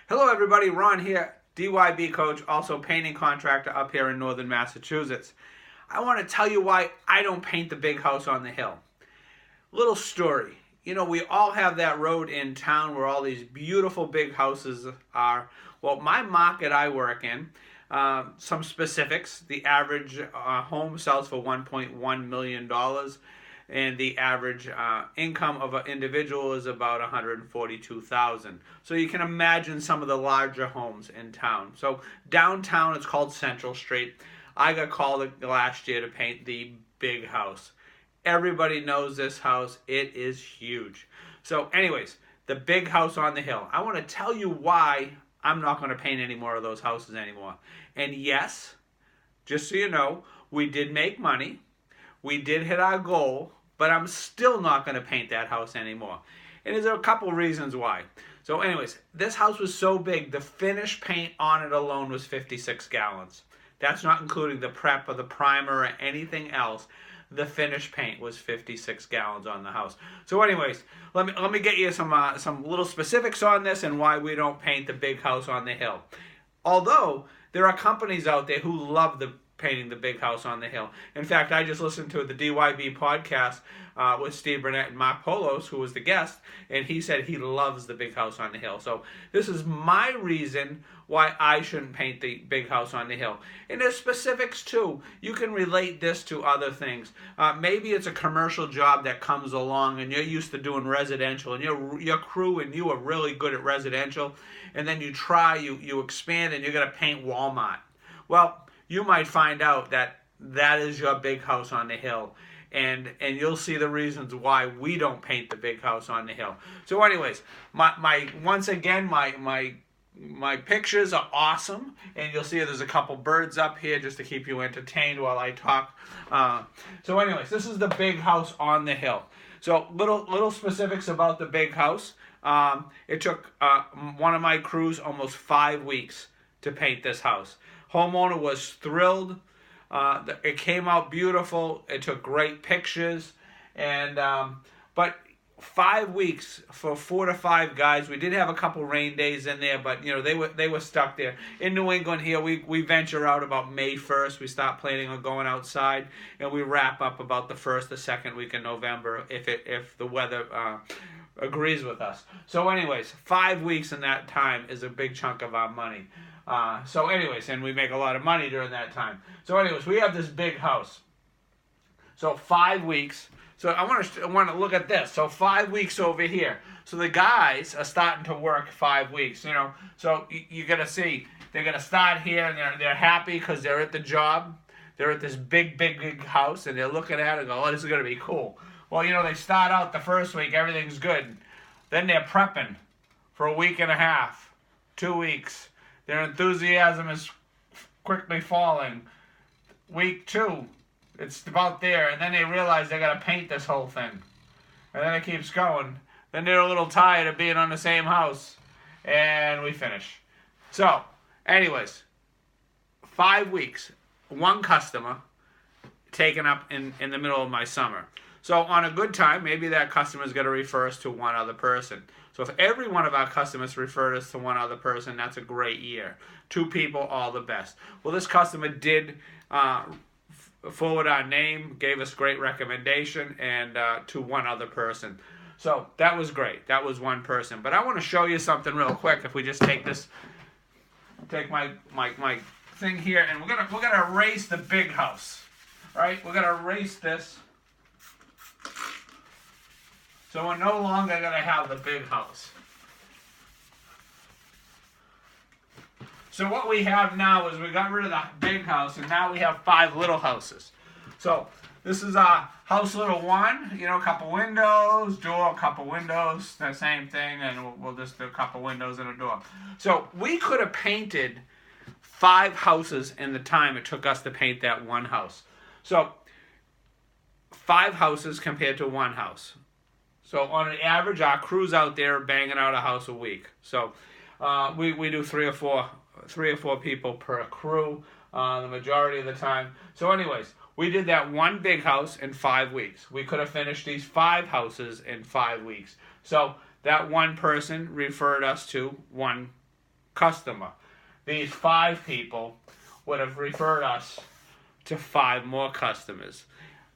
Hello everybody, Ron here, DYB coach, also painting contractor up here in northern Massachusetts. I want to tell you why I don't paint the big house on the hill. Little story. You know, we all have that road in town where all these beautiful big houses are. Well, my market I work in, some specifics. The average home sells for $1.1 million. And the average income of an individual is about $142,000. So you can imagine some of the larger homes in town. So downtown, it's called Central Street. I got called last year to paint the big house. Everybody knows this house. It is huge. So anyways, the big house on the hill. I want to tell you why I'm not going to paint any more of those houses anymore. And yes, just so you know, we did make money. We did hit our goal, but I'm still not going to paint that house anymore. And there's a couple reasons why. So anyways, this house was so big, the finish paint on it alone was 56 gallons. That's not including the prep or the primer or anything else. The finish paint was 56 gallons on the house. So anyways, let me get you some little specifics on this and why we don't paint the big house on the hill. Although there are companies out there who love painting the big house on the hill. In fact, I just listened to the DYB podcast with Steve Burnett and Mark Polos, who was the guest, and he said he loves the big house on the hill. So this is my reason why I shouldn't paint the big house on the hill. And there's specifics too. You can relate this to other things. Maybe it's a commercial job that comes along and you're used to doing residential and your crew and you are really good at residential, and then you expand and you're going to paint Walmart. Well, you might find out that is your big house on the hill. And you'll see the reasons why we don't paint the big house on the hill. So anyways, once again, my pictures are awesome. And you'll see there's a couple birds up here just to keep you entertained while I talk. So anyways, this is the big house on the hill. So little specifics about the big house. It took one of my crews almost 5 weeks to paint this house. Homeowner was thrilled. It came out beautiful. It took great pictures, but 5 weeks for 4 to 5 guys. We did have a couple rain days in there, but you know they were stuck there. In New England here, we venture out about May 1st. We start planning on going outside, and we wrap up about the first or second week in November if the weather agrees with us. So anyways, 5 weeks in that time is a big chunk of our money. So anyways, and we make a lot of money during that time. So anyways, we have this big house. So 5 weeks. So I want to look at this. So 5 weeks over here. So the guys are starting to work 5 weeks. You know, so you're gonna see they're gonna start here and they're happy because they're at the job. They're at this big house and they're looking at it and go, oh, this is gonna be cool. Well, you know, they start out the first week, everything's good. Then they're prepping for a week and a half, 2 weeks. Their enthusiasm is quickly falling. Week 2, it's about there, and then they realize they got to paint this whole thing. And then it keeps going. Then they're a little tired of being on the same house, and we finish. So, anyways, 5 weeks, one customer taken up in the middle of my summer. So on a good time, maybe that customer is going to refer us to one other person. So if every one of our customers referred us to one other person, that's a great year. 2 people, all the best. Well, this customer did forward our name, gave us great recommendation, and to one other person. So that was great. That was one person. But I want to show you something real quick. If we just take my thing here, and we're gonna erase the big house, right? We're gonna erase this. So we're no longer going to have the big house. So what we have now is we got rid of the big house, and now we have 5 little houses. So this is our house little 1, you know, a couple windows, door, a couple windows, the same thing, and we'll just do a couple windows and a door. So we could have painted 5 houses in the time it took us to paint that one house. So 5 houses compared to 1 house. So on an average, our crews out there are banging out a house a week. So we do 3 or 4 people per crew the majority of the time. So anyways, we did that one big house in 5 weeks. We could have finished these 5 houses in 5 weeks. So that one person referred us to one customer. These 5 people would have referred us to 5 more customers.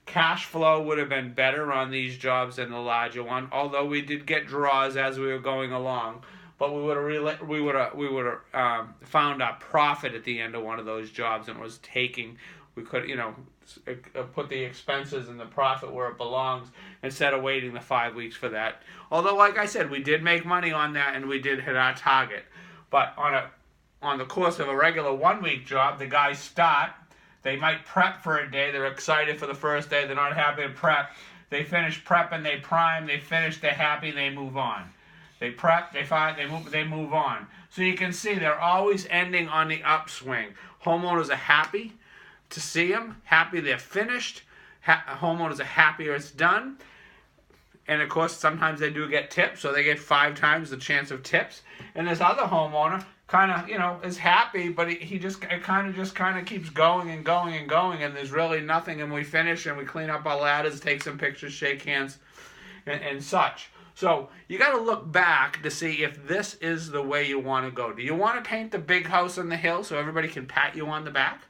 Cash flow would have been better on these jobs than the larger one, although we did get draws as we were going along. But we would have found our profit at the end of one of those jobs, and it was taking. We could put the expenses and the profit where it belongs instead of waiting the 5 weeks for that. Although, like I said, we did make money on that and we did hit our target. But on the course of a regular 1-week job, the guys start. They might prep for a day. They're excited for the first day. They're not happy to prep. They finish prepping. They prime. They finish. They're happy. They move on. They prep. They find. They move on. So you can see they're always ending on the upswing. Homeowners are happy to see them. Happy they're finished. Homeowners are happier it's done. And of course, sometimes they do get tips, so they get 5 times the chance of tips. And this other homeowner kind of, is happy, but it kind of keeps going and going and going, and there's really nothing, and we finish and we clean up our ladders, take some pictures, shake hands, and such. So you got to look back to see if this is the way you want to go. Do you want to paint the big house on the hill so everybody can pat you on the back?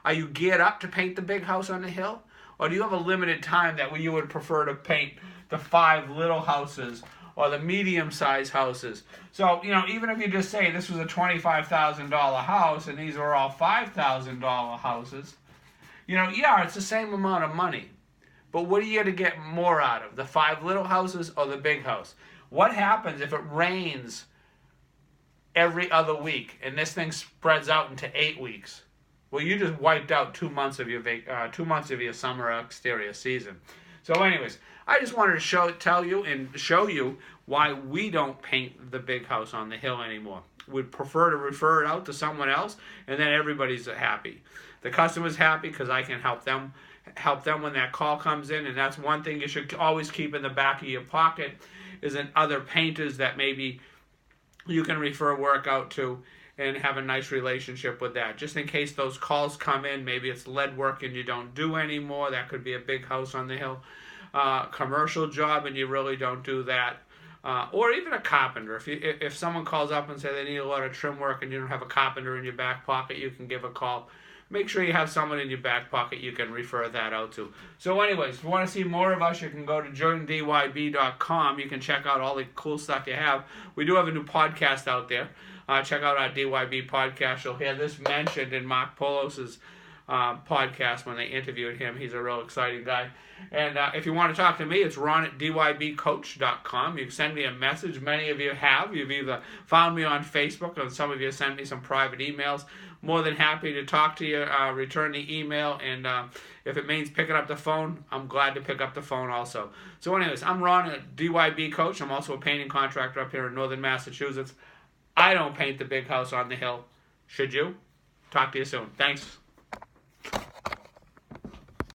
Are you geared up to paint the big house on the hill? Or do you have a limited time that you would prefer to paint the 5 little houses or the medium-sized houses? So, even if you just say this was a $25,000 house and these are all $5,000 houses, it's the same amount of money. But what are you going to get more out of, the 5 little houses or the big house? What happens if it rains every other week and this thing spreads out into 8 weeks? Well, you just wiped out 2 months of your summer exterior season. So anyways, I just wanted to tell you and show you why we don't paint the big house on the hill anymore. We'd prefer to refer it out to someone else, and then everybody's happy. The customer's happy because I can help them when that call comes in, and that's one thing you should always keep in the back of your pocket, is in other painters that maybe you can refer work out to and have a nice relationship with that. Just in case those calls come in, maybe it's lead work and you don't do anymore. That could be a big house on the hill. Commercial job and you really don't do that. Or even a carpenter. If someone calls up and say they need a lot of trim work and you don't have a carpenter in your back pocket, you can give a call. Make sure you have someone in your back pocket you can refer that out to. So anyways, if you want to see more of us, you can go to joindyb.com. You can check out all the cool stuff you have. We do have a new podcast out there. Check out our DYB podcast. You'll hear this mentioned in Mark Polos's podcast when they interviewed him. He's a real exciting guy. And if you want to talk to me, it's ron at dybcoach.com. You can send me a message. Many of you have. You've either found me on Facebook, or some of you sent me some private emails. More than happy to talk to you, return the email, and if it means picking up the phone, I'm glad to pick up the phone also. So anyways, I'm Ron at DYB Coach. I'm also a painting contractor up here in northern Massachusetts. I don't paint the big house on the hill. Should you? Talk to you soon. Thanks.